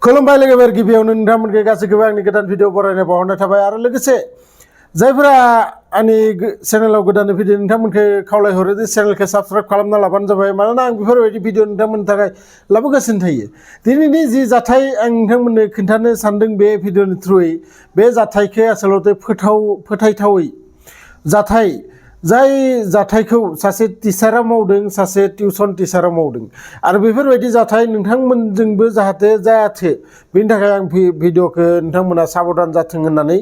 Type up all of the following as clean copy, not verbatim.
खुलुमबाय लोगोफोर गिबियावनो नोंथांमोनखौ गासैखौबो आंनि गोदान भिडिअ बरायनाय बावहरनाय थाबाय आरो लोगोसे जायफोरा आंनि चेनेलाव गोदान भिडिअ नोंथांमोनखौ खावलायहरो दि चेनेलखौ साबस्क्राइब खालामना लाबानो जाबाय मानोना आं बेफोरबायदि भिडिअ नोंथांमोननि थाखाय लाबोगासिनो थायो। दिनैनि जि जाथाय आं नोंथांमोननो खोन्थानो सानदों बे भिडिअनि थ्रुयै बे जाथायखौ आसलते फोथायथावै जाथाय जाय जाथायखौ सासे टिचारा मावदों सासे टिउसन टिचारा मावदों आरो बेफोरबायदि जाथाय नोंथांमोनजोंबो जाहाथे जायाथो बेनि थाखाय आं भिडिअखौ नोंथांमोना साबधान जाथों होननानै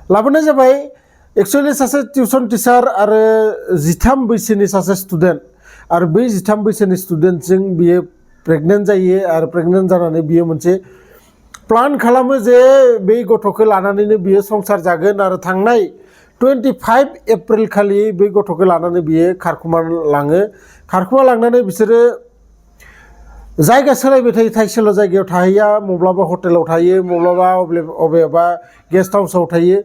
लाबोनाय जाबाय। एक्चुअली सासे टिउसन टिचार आरो 13 बैसोनि सासे स्टुडेन्ट आरो बै 13 बैसोनि स्टुडेन्टजों बियो प्रेगनेन्ट जायो आरो प्रेगनेन्ट जानानै बियो मोनसे प्लान खालामो जे बै गथ'खौ लानानैनो बियो संसार जागोन आरो थांनाय 25 एप्रिल खालि बै गथ'खौ लानानै बियो खारखुमा लाङो। खारखुमा लांनानै बिसोरो जायगा सोलायबाय थायो, थाइसेल' जायगायाव थाहैया, मब्लाबा हटेलाव थायो, मब्लाबा अबेबा गेस्ट हाउसाव थायो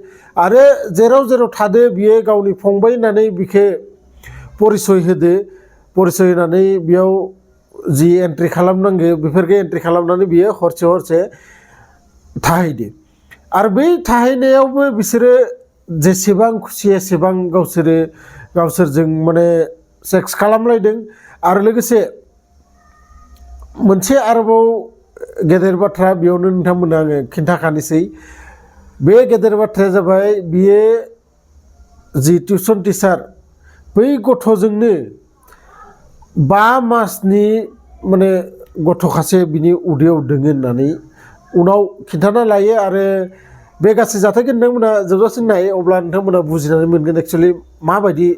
आरो जेराव थादो बियो गावनि फंबाय होननानै बिखौ परिचय होदो। परिचय होनानै बेयाव जि एन्ट्रि खालामनांगौ बेफोरखौ एन्ट्रि खालामनानै बियो हरसे थाहैदो आरो बै थाहैनायावबो बिसोरो जेसेबां खुसि एसेबां गावसोरजों माने सेक्स खालामलायदों आरो लोगोसे मोनसे आरोबाव गेदेर बाथ्रा बेयावनो नोंथांमोननो आङो खिन्थाखानोसै। बे गेदेर बाथ्राया जाबाय बियो जि टिउसन टिचार बै गथ'जोंनो 5 मासनि माने गथ'खासे बिनि उदैयाव दोङो होननानै उनाव खिन्थाना लायो आरो बे गासै जाथायखौ नोंथांमोना जोबजासिम नाय अब्ला नोंथांमोना बुजिनानै मोनगोन एक्चुअलि माबायदि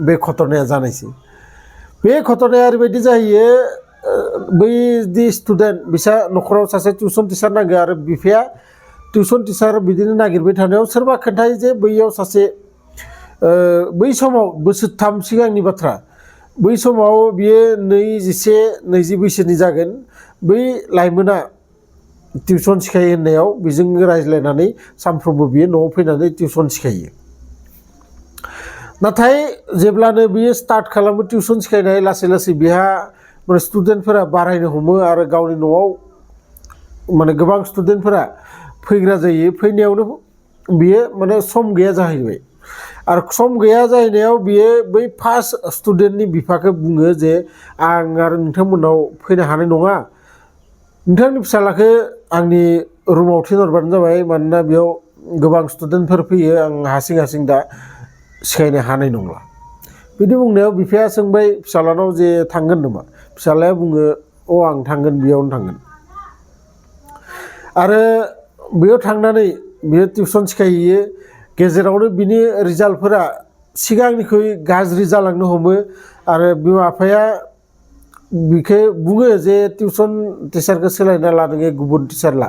बे घटनाया जानायसै। बे घटनाया ओरैबायदि जाहैयो, बै दि स्टुडेन्ट बिसा न'खराव सासे टिउसन टिचार नांगौ आरो बिफाया टिउसन टिचार बिदिनो नागिरबाय थानायाव सोरबा खोन्थायो जे बैयाव सासे बै समाव बोसोरथाम सिगांनि बाथ्रा, बै समाव बियो 21-20 बैसोनि जागोन। बै लाइमोना टिउसन सिखायो होननायाव बेजों रायज्लायनानै सानफ्रोमबो बियो न'आव फैनानै टिउसन सिखायो। नाथाय जेब्लानो बियो स्टार्ट खालामो टिउसन सिखायनाय लासै बिहा माने स्टुडेन्टफोरा बारायनो हमो आरो गावनि न'आव माने गोबां स्टुडेन्टफोरा फैग्रा जायो। फैनायावनो बियो माने सम गैया जाहैबाय आरो सम गैया जाहैनायाव बियो बै फार्स्ट स्टुडेन्टनि बिफाखौ बुङो जे आं आरो नोंथांमोनाव फैनो हानाय नङा, नोंथांनि फिसालाखौ आंनि रुमाव थिनहरबानो जाबाय मानोना बेयाव गोबां स्टुडेन्टफोर फैयो, आं हारसिं दा सिखायनो हानाय नंला। बिदि बुंनायाव बिफाया सोंबाय फिसालानाव जे थांगोन नामा? फिसालाया बुङो आं थांगोन, बेयावनो थांगोन। आरो बेयाव थांनानै बियो टिउसन सिखायहैयो। गेजेरावनो बिनि रिजाल्टफोरा सिगांनिख्रुइ गाज्रि जालांनो हमो आरो बिमा बिफाया बिखौ बुङो जे टिउसन टिचारखौ सोलायना लादों, गुबुन टिचार ला।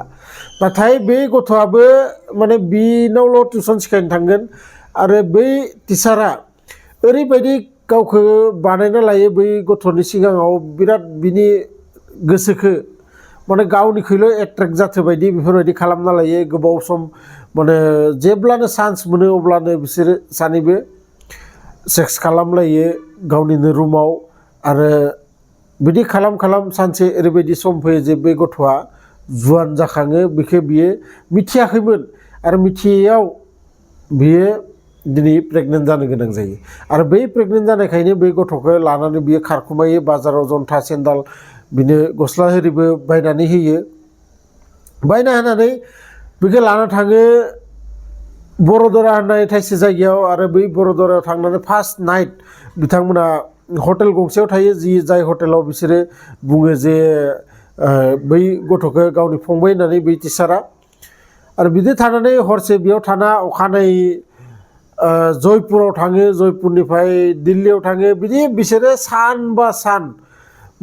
नाथाय बे गथ'आबो माने बिनावल' टिउसन सिखायनो थांगोन आरो बै टिचारा ओरैबायदि गावखौ बानायना लायो बै गथ'नि सिगाङाव, बिराद बिनि गोसोखौ माने गावनिख्रुइल' एट्रेक्ट जाथो बायदि बेफोरबायदि खालामना लायो। गोबाव सम माने जेब्लानो चान्स मोनो अब्लानो बिसोरो सानैबो सेक्स खालामलायो गावनिनो रुमाव आरो बिदि खालाम सानसे ओरैबायदि सम फैयो जे बे गथ'आ जुवान जाखाङो। बेखौ बियो मिथियाखैमोन आरो मिथियैयाव बियो दिनै प्रेगनेन्ट जानो गोनां जायो आरो बै प्रेगनेन्ट जानायखायनो बे गथ'खौ लानानै बियो खारखुमायो। बाजाराव जन्था सेन्दाल बिनो गस्ला एरिबो बायनानै होयो। बायना होनानै बेखौ लाना थाङो बरदरा होननाय थाइसे जायगायाव आरो बै बरदरायाव थांनानै फार्स्ट नाइट बिथांमोना हटेल गंसेयाव थायो, जाय हटेलाव बिसोरो बुङो जे बै गथ'खौ गावनि फंबाय होननानै बै टिचारा। आरो बिदि थानानै हरसे बेयाव थाना अखानायै जयपुराव थाङो, जयपुरनिफ्राय दिल्लीयाव थाङो। बिदि बिसोरो सान बा सान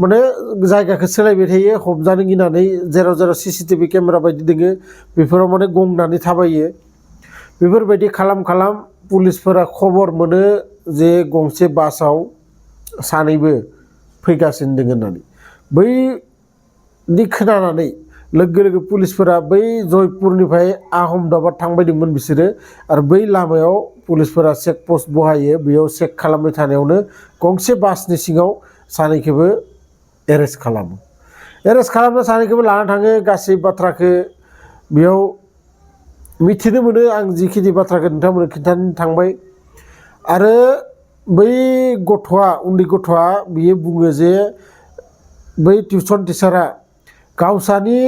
माने जायगाखौ सोलायबाय थायो हमजानो गिनानै। जेराव CCTV केमेरा बायदि दोङो बेफोराव माने गंनानै थाबायो। बेफोरबायदि खालाम पुलिसफोरा खबर मोनो जे गंसे बासाव सानैबो फैगासिनो दङ होननानै। बैनि खोनानानै लोगो पुलिसफोरा बै जयपुरनिफ्राय आहमदाबाद थांबायदोंमोन बिसोरो आरो बै लामायाव पुलिसफोरा चेक पस्ट बहायो। बेयाव चेक खालामबाय थानायावनो गंसे बासनि सिङाव सानैखौबो एरेस्ट खालामो। एरेस्ट खालामनो सानैखौबो लाना थाङो गासै बाथ्राखौ बेयाव मिथिनो मोनो आं जिखिनि बाथ्राखौ नोंथांमोननो खिन्थानो थांबाय आरो बै गथ'आ उन्दै गथ'आ बियो बुङो जे बै टिउसन टिचारा गावसानि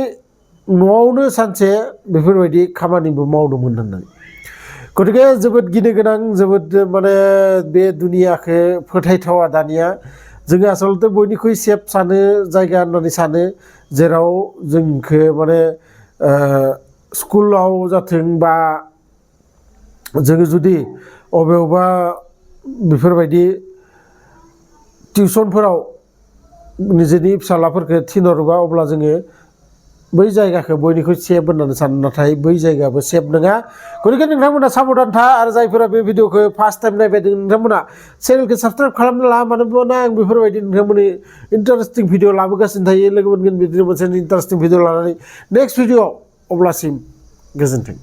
न'आवनो सानसे बेफोरबायदि खामानिबो मावदोंमोन होननानै गतिके जोबोद गिनो गोनां जोबोद माने बे दुनियाखौ फोथायथावा दानिया जोङो आसलते बयनिख्रुइ सेफ सानो जायगा होननानै सानो जेराव जोंखौ माने स्कुलाव जाथों बा जोङो जुदि अबेयावबा बेफोरबायदि टिउसनफोराव निजेनि फिसालाफोरखौ थिनहरोबा अब्ला जोङो बै जायगाखौ बयनिख्रुइ सेफ होननानै सानो नाथाय बै जायगायाबो सेफ नङा गतिके नोंथांमोना साबधान था आरो जायफोरा बे भिडिअखौ फार्स्ट टाइम नायबाय नोंथांमोना चेनेलखौ साबसक्राइब खालामना ला मानोना आं बेफोरबायदि नोंथांमोननि इन्टारेस्टिं भिडिअ लाबोगासिनो थायो लोगो मोनगोन बिदिनो मोनसे इन्टारेस्टिं भिडिअ लानानै नेक्स्ट भिडिअ अब्लासिम गोजोन्थों।